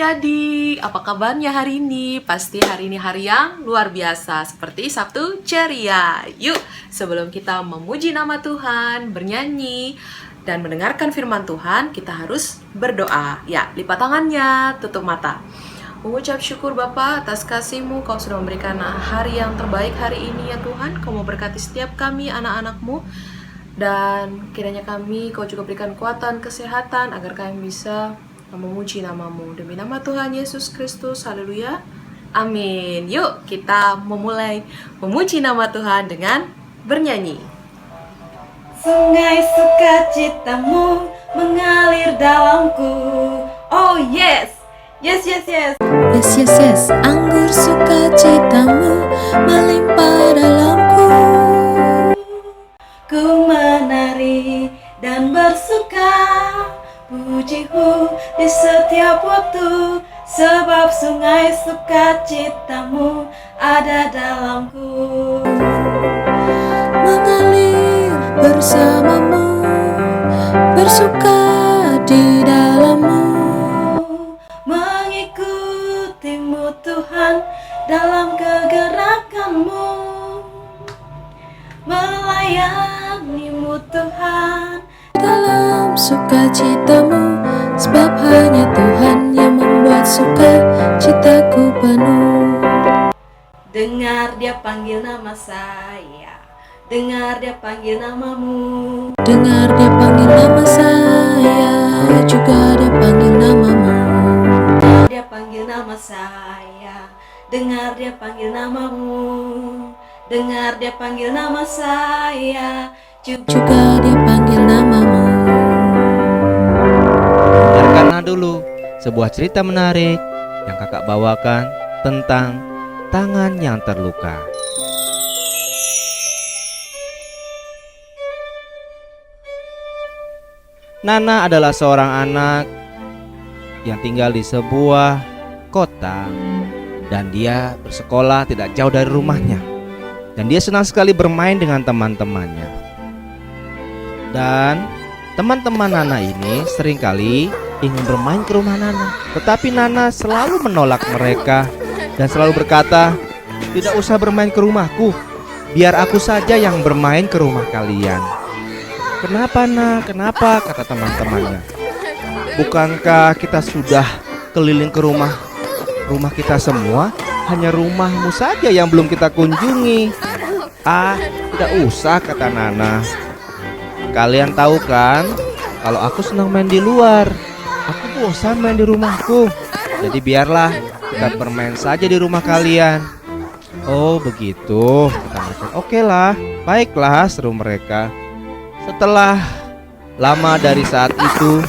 adik-adik, apa kabarnya hari ini? Pasti hari ini hari yang luar biasa, seperti Sabtu ceria. Yuk, sebelum kita memuji nama Tuhan, bernyanyi, dan mendengarkan firman Tuhan, kita harus berdoa. Ya, lipat tangannya, tutup mata. Mengucap syukur Bapa atas kasih-Mu, Kau sudah memberikan hari yang terbaik hari ini ya Tuhan. Kau mau berkati setiap kami, anak-anak-Mu. Dan kiranya kami, Kau juga berikan kekuatan, kesehatan, agar kami bisa memuji nama-Mu. Demi nama Tuhan Yesus Kristus, haleluya, amin. Yuk kita memulai memuji nama Tuhan dengan bernyanyi. Sungai sukacitamu mengalir dalamku. Oh yes, yes, yes, yes. Yes, yes, yes, anggur sukacitamu melimpah dalamku. Ku menari dan bersuka, pujiku di setiap waktu, sebab sungai sukacitamu ada dalamku. Mengalir bersamamu, bersuka di dalammu. Mengikutimu Tuhan dalam kegerakanmu, melayanimu Tuhan Dalam sukacitamu, sebab hanya Tuhan yang membuat sukacitaku penuh. Dengar dia panggil nama saya, dengar dia panggil namamu. Dengar dia panggil nama saya, juga dia panggil namamu. Dia panggil nama saya, dengar dia panggil namamu. Dengar dia panggil nama saya, Juga dia panggil namamu. Dengarkanlah dulu sebuah cerita menarik yang kakak bawakan tentang tangan yang terluka. Nana adalah seorang anak yang tinggal di sebuah kota, dan dia bersekolah tidak jauh dari rumahnya. Dan dia senang sekali bermain dengan teman-temannya. Dan teman-teman Nana ini seringkali ingin bermain ke rumah Nana, tetapi Nana selalu menolak mereka dan selalu berkata, "Tidak usah bermain ke rumahku, biar aku saja yang bermain ke rumah kalian." "Kenapa nak? Kenapa?" kata teman-temannya. "Bukankah kita sudah keliling ke rumah kita semua? Hanya rumahmu saja yang belum kita kunjungi." "Ah, tidak usah," kata Nana. "Kalian tahu kan, kalau aku senang main di luar. Aku bosan main di rumahku. Jadi biarlah kita bermain saja di rumah kalian." "Oh begitu," kata mereka. "Oke lah, baiklah," seru mereka. Setelah lama dari saat itu,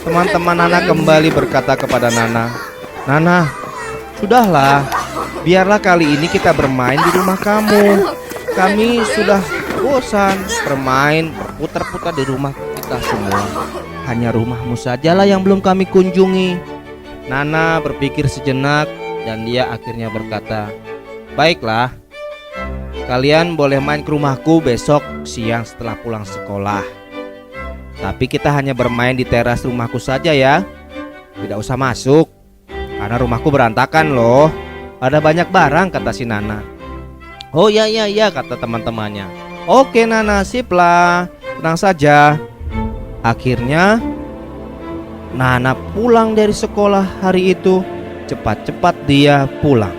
teman-teman Nana kembali berkata kepada Nana, "Nana, sudahlah, biarlah kali ini kita bermain di rumah kamu. Kami sudah bosan bermain berputar-putar di rumah kita semua. Hanya rumahmu sajalah yang belum kami kunjungi." Nana berpikir sejenak dan dia akhirnya berkata, "Baiklah, kalian boleh main ke rumahku besok siang setelah pulang sekolah. Tapi kita hanya bermain di teras rumahku saja ya. Tidak usah masuk, karena rumahku berantakan loh. Ada banyak barang," kata si Nana. "Oh ya, kata teman-temannya. "Oke Nana, sip lah, tenang saja." Akhirnya Nana pulang dari sekolah hari itu. Cepat-cepat dia pulang.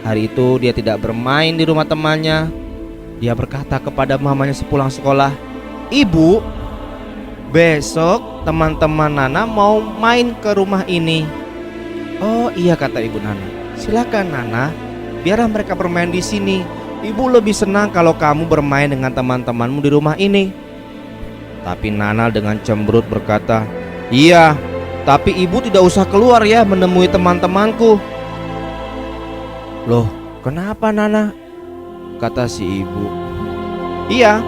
Hari itu dia tidak bermain di rumah temannya. Dia berkata kepada mamanya sepulang sekolah, "Ibu, besok teman-teman Nana mau main ke rumah ini." "Oh iya," kata ibu Nana. "Silakan Nana, biarlah mereka bermain di sini. Ibu lebih senang kalau kamu bermain dengan teman-temanmu di rumah ini." Tapi Nana dengan cemberut berkata, "Iya, tapi ibu tidak usah keluar ya menemui teman-temanku." "Loh, kenapa Nana?" kata si ibu. "Iya,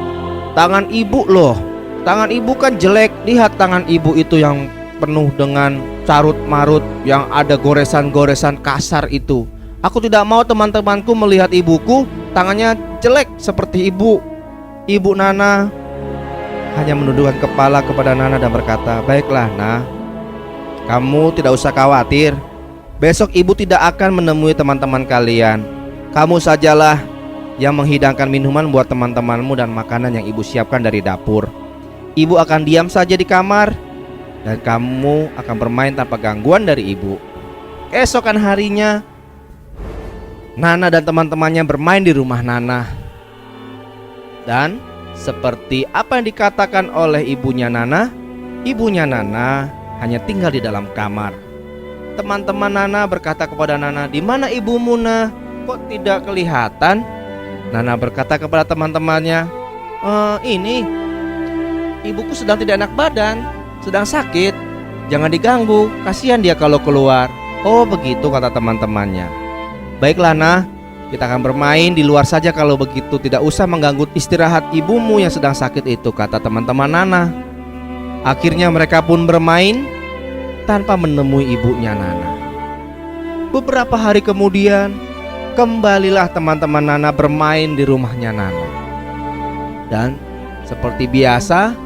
tangan ibu loh. Tangan ibu kan jelek. Lihat tangan ibu itu yang penuh dengan carut marut, yang ada goresan-goresan kasar itu. Aku tidak mau teman-temanku melihat ibuku tangannya jelek seperti ibu." Ibu Nana hanya menundukkan kepala kepada Nana dan berkata, "Baiklah Nah, Kamu tidak usah khawatir. Besok ibu tidak akan menemui teman-teman kalian. Kamu sajalah yang menghidangkan minuman buat teman-temanmu dan makanan yang ibu siapkan dari dapur. Ibu akan diam saja di kamar dan kamu akan bermain tanpa gangguan dari ibu. Keesokan harinya, Nana dan teman-temannya bermain di rumah Nana. Dan seperti apa yang dikatakan oleh ibunya Nana hanya tinggal di dalam kamar. Teman-teman Nana berkata kepada Nana, "Di mana ibumu, Nah? Kok tidak kelihatan?" Nana berkata kepada teman-temannya, "Ini, ibuku sedang tidak enak badan, sedang sakit. Jangan diganggu, kasihan dia kalau keluar." "Oh begitu," kata teman-temannya. "Baiklah Nah, kita akan bermain di luar saja kalau begitu. Tidak usah mengganggu istirahat ibumu yang sedang sakit itu," kata teman-teman Nana. Akhirnya mereka pun bermain tanpa menemui ibunya Nana. Beberapa hari kemudian, kembalilah teman-teman Nana bermain di rumahnya Nana. Dan seperti biasa,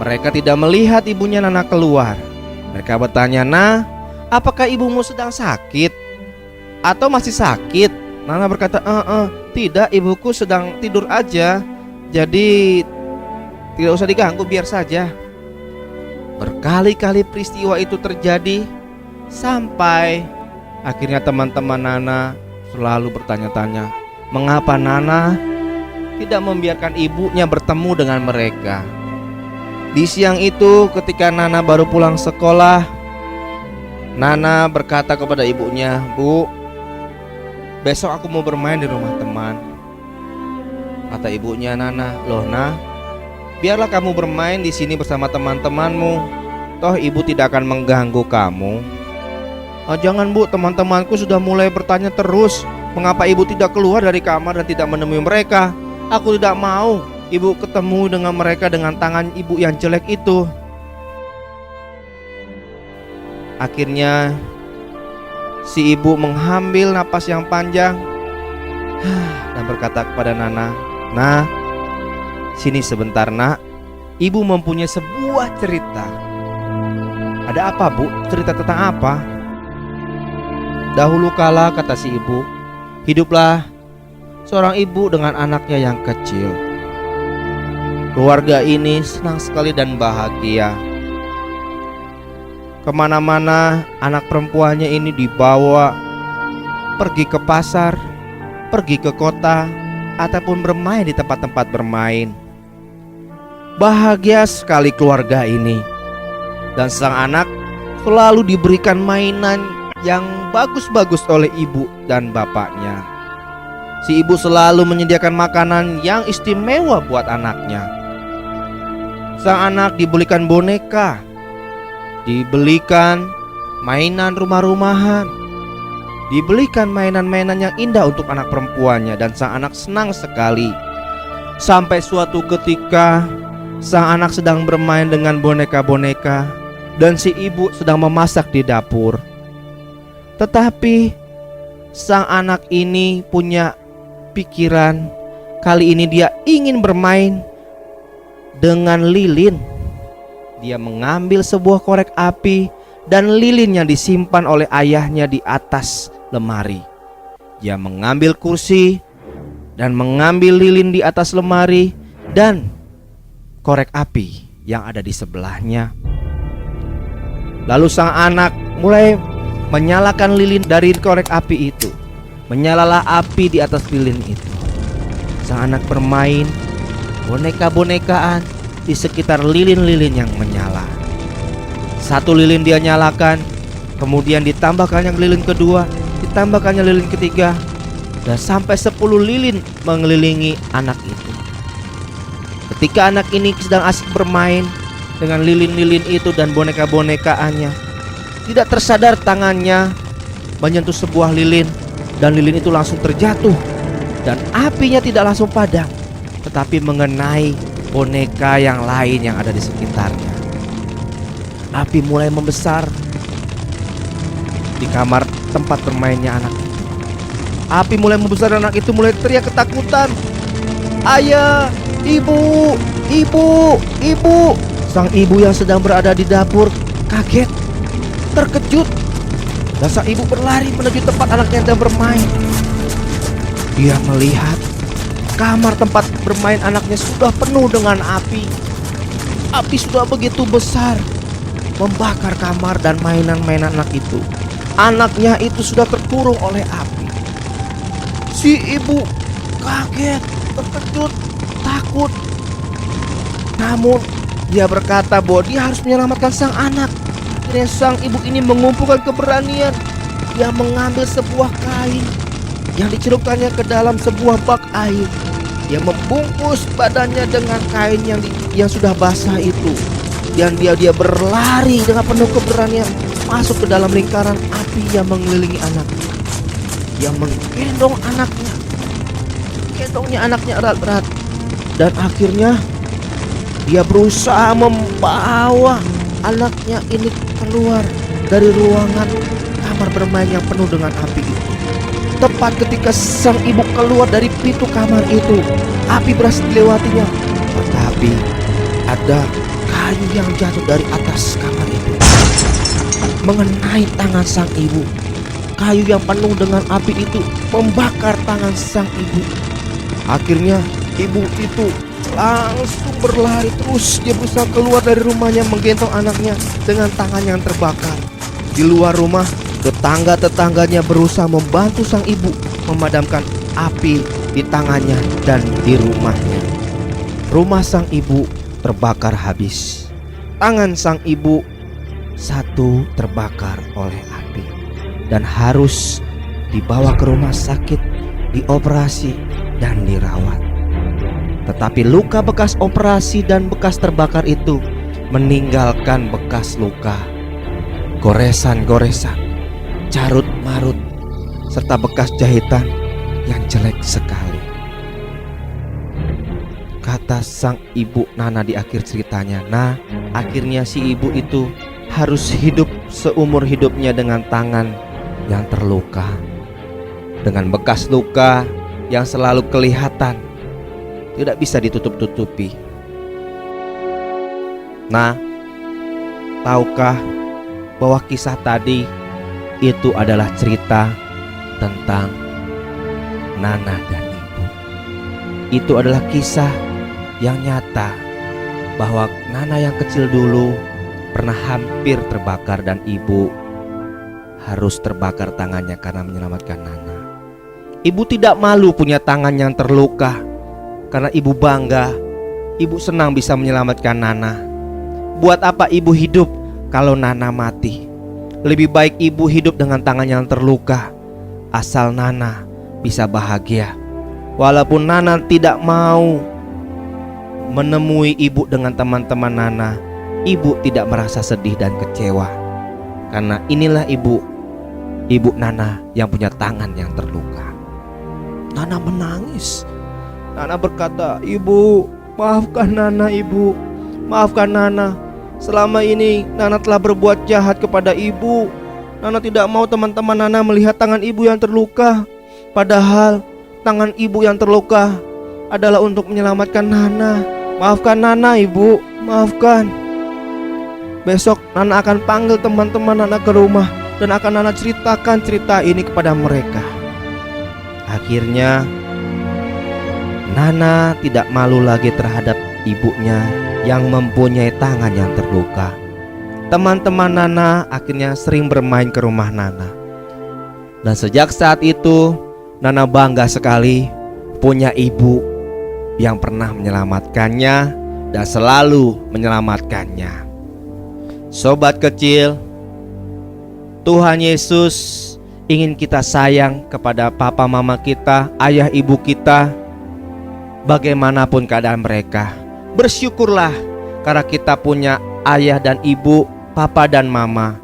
mereka tidak melihat ibunya Nana keluar. Mereka bertanya, "Nah, apakah ibumu sedang sakit? Atau masih sakit?" Nana berkata, "Tidak, ibuku sedang tidur aja. Jadi tidak usah diganggu, biar saja." Berkali-kali peristiwa itu terjadi sampai akhirnya teman-teman Nana selalu bertanya-tanya, mengapa Nana tidak membiarkan ibunya bertemu dengan mereka. Di siang itu ketika Nana baru pulang sekolah, Nana berkata kepada ibunya, "Bu, besok aku mau bermain di rumah teman." Kata ibunya Nana, "Loh Nah, biarlah kamu bermain di sini bersama teman-temanmu. Toh ibu tidak akan mengganggu kamu." "Jangan Bu, teman-temanku sudah mulai bertanya terus, mengapa ibu tidak keluar dari kamar dan tidak menemui mereka. Aku tidak mau ibu ketemu dengan mereka dengan tangan ibu yang jelek itu." Akhirnya si ibu mengambil napas yang panjang dan berkata kepada Nana, "Nah, sini sebentar Nak, ibu mempunyai sebuah cerita." "Ada apa Bu? Cerita tentang apa?" "Dahulu kala," kata si ibu, "hiduplah seorang ibu dengan anaknya yang kecil. Keluarga ini senang sekali dan bahagia. Kemana-mana anak perempuannya ini dibawa pergi ke pasar, pergi ke kota, ataupun bermain di tempat-tempat bermain. Bahagia sekali keluarga ini. Dan sang anak selalu diberikan mainan yang bagus-bagus oleh ibu dan bapaknya. Si ibu selalu menyediakan makanan yang istimewa buat anaknya. Sang anak dibelikan boneka, dibelikan mainan rumah-rumahan, dibelikan mainan-mainan yang indah untuk anak perempuannya. Dan sang anak senang sekali. Sampai suatu ketika sang anak sedang bermain dengan boneka-boneka dan si ibu sedang memasak di dapur. Tetapi sang anak ini punya pikiran, kali ini dia ingin bermain dengan lilin. Dia mengambil sebuah korek api dan lilin yang disimpan oleh ayahnya di atas lemari. Dia mengambil kursi dan mengambil lilin di atas lemari dan korek api yang ada di sebelahnya. Lalu sang anak mulai menyalakan lilin dari korek api itu. Menyalalah api di atas lilin itu. Sang anak bermain boneka-bonekaan di sekitar lilin-lilin yang menyala. Satu lilin dia nyalakan, kemudian ditambahkannya lilin kedua, ditambahkannya lilin ketiga, dan sampai 10 lilin mengelilingi anak itu. Ketika anak ini sedang asik bermain dengan lilin-lilin itu dan boneka-bonekaannya, tidak tersadar tangannya menyentuh sebuah lilin dan lilin itu langsung terjatuh. Dan apinya tidak langsung padam, tetapi mengenai boneka yang lain yang ada di sekitarnya. Api mulai membesar di kamar tempat bermainnya anak itu. Api mulai membesar dan anak itu mulai teriak ketakutan. "Ayah, ibu, ibu, ibu!" Sang ibu yang sedang berada di dapur kaget terkejut dan sang ibu berlari menuju tempat anaknya sedang bermain. Dia melihat kamar tempat bermain anaknya sudah penuh dengan api. Api sudah begitu besar, membakar kamar dan mainan-mainan anak itu. Anaknya itu sudah terkurung oleh api. Si ibu kaget, terkejut, takut. Namun dia berkata bahwa dia harus menyelamatkan sang anak. Akhirnya sang ibu ini mengumpulkan keberanian. Dia mengambil sebuah kain yang dicelupkannya ke dalam sebuah bak air. Dia membungkus badannya dengan kain yang sudah basah itu. Dan dia berlari dengan penuh keberanian masuk ke dalam lingkaran api yang mengelilingi anaknya. Dia menggendong anaknya. Gendongnya anaknya erat-erat. Dan akhirnya dia berusaha membawa anaknya ini keluar dari ruangan kamar bermain yang penuh dengan api itu. Tepat ketika sang ibu keluar dari pintu kamar itu, api berhasil dilewatinya. Tetapi ada kayu yang jatuh dari atas kamar itu mengenai tangan sang ibu. Kayu yang penuh dengan api itu membakar tangan sang ibu. Akhirnya ibu itu langsung berlari terus. Dia berusaha keluar dari rumahnya menggendong anaknya dengan tangan yang terbakar. Di luar rumah, tetangga-tetangganya berusaha membantu sang ibu memadamkan api di tangannya dan di rumahnya. Rumah sang ibu terbakar habis. Tangan sang ibu satu terbakar oleh api dan harus dibawa ke rumah sakit, dioperasi dan dirawat. Tetapi luka bekas operasi dan bekas terbakar itu meninggalkan bekas luka, goresan-goresan, carut-marut, serta bekas jahitan yang jelek sekali. Kata sang ibu Nana di akhir ceritanya, nah akhirnya si ibu itu harus hidup seumur hidupnya dengan tangan yang terluka, dengan bekas luka yang selalu kelihatan, tidak bisa ditutup-tutupi. Nah, tahukah bahwa kisah tadi itu adalah cerita tentang Nana dan ibu. Itu adalah kisah yang nyata bahwa Nana yang kecil dulu pernah hampir terbakar dan ibu harus terbakar tangannya karena menyelamatkan Nana. Ibu tidak malu punya tangan yang terluka karena ibu bangga, ibu senang bisa menyelamatkan Nana. Buat apa ibu hidup kalau Nana mati? Lebih baik ibu hidup dengan tangan yang terluka, asal Nana bisa bahagia. Walaupun Nana tidak mau menemui ibu dengan teman-teman Nana, ibu tidak merasa sedih dan kecewa. Karena inilah ibu Nana yang punya tangan yang terluka. Nana menangis. Nana berkata, "Ibu, maafkan Nana, ibu. Maafkan Nana. Selama ini Nana telah berbuat jahat kepada ibu. Nana tidak mau teman-teman Nana melihat tangan ibu yang terluka. Padahal tangan ibu yang terluka adalah untuk menyelamatkan Nana. Maafkan Nana, ibu. Maafkan. Besok Nana akan panggil teman-teman Nana ke rumah dan akan Nana ceritakan cerita ini kepada mereka." Akhirnya Nana tidak malu lagi terhadap ibunya yang mempunyai tangan yang terluka. Teman-teman Nana akhirnya sering bermain ke rumah Nana. Dan sejak saat itu Nana bangga sekali punya ibu yang pernah menyelamatkannya dan selalu menyelamatkannya. Sobat kecil, Tuhan Yesus ingin kita sayang kepada papa mama kita, ayah ibu kita, bagaimanapun keadaan mereka. Bersyukurlah karena kita punya ayah dan ibu, papa dan mama.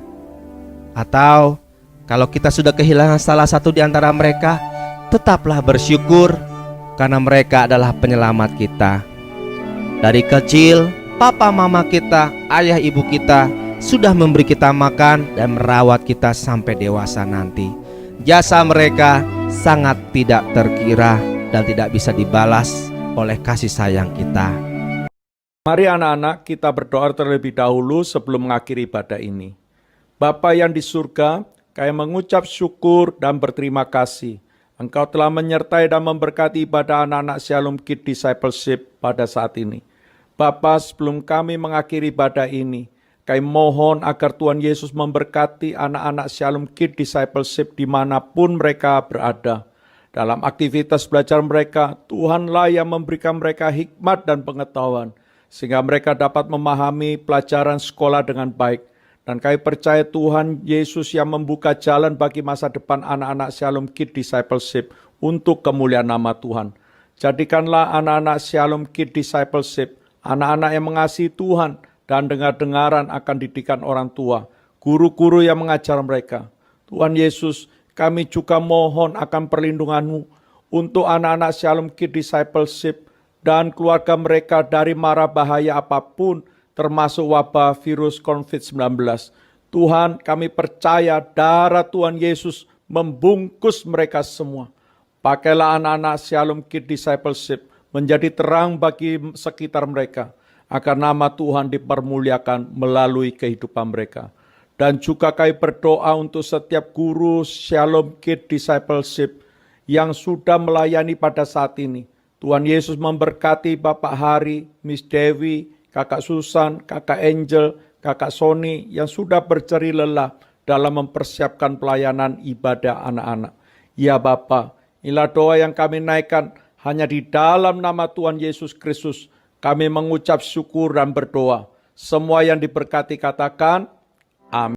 Atau kalau kita sudah kehilangan salah satu di antara mereka, tetaplah bersyukur karena mereka adalah penyelamat kita. Dari kecil, papa mama kita, ayah ibu kita sudah memberi kita makan dan merawat kita sampai dewasa nanti. Jasa mereka sangat tidak terkira dan tidak bisa dibalas oleh kasih sayang kita. Mari anak-anak kita berdoa terlebih dahulu sebelum mengakhiri ibadah ini. Bapa yang di surga, kami mengucap syukur dan berterima kasih. Engkau telah menyertai dan memberkati ibadah anak-anak Shalom Kid Discipleship pada saat ini. Bapa, sebelum kami mengakhiri ibadah ini, kami mohon agar Tuhan Yesus memberkati anak-anak Shalom Kid Discipleship dimanapun mereka berada. Dalam aktivitas belajar mereka, Tuhanlah yang memberikan mereka hikmat dan pengetahuan, sehingga mereka dapat memahami pelajaran sekolah dengan baik. Dan kami percaya Tuhan Yesus yang membuka jalan bagi masa depan anak-anak Shalom Kid Discipleship untuk kemuliaan nama Tuhan. Jadikanlah anak-anak Shalom Kid Discipleship, anak-anak yang mengasihi Tuhan dan dengar-dengaran akan didikan orang tua, guru-guru yang mengajar mereka. Tuhan Yesus, kami juga mohon akan perlindungan-Mu untuk anak-anak Shalom Kid Discipleship dan keluarga mereka dari mara bahaya apapun, termasuk wabah virus COVID-19. Tuhan, kami percaya darah Tuhan Yesus membungkus mereka semua. Pakailah anak-anak Shalom Kid Discipleship menjadi terang bagi sekitar mereka, agar nama Tuhan dipermuliakan melalui kehidupan mereka. Dan juga kami berdoa untuk setiap guru Shalom Kid Discipleship yang sudah melayani pada saat ini. Tuhan Yesus memberkati Bapak Hari, Miss Dewi, Kakak Susan, Kakak Angel, Kakak Sony yang sudah berjeri lelah dalam mempersiapkan pelayanan ibadah anak-anak. Ya Bapa, inilah doa yang kami naikkan hanya di dalam nama Tuhan Yesus Kristus. Kami mengucap syukur dan berdoa. Semua yang diberkati katakan,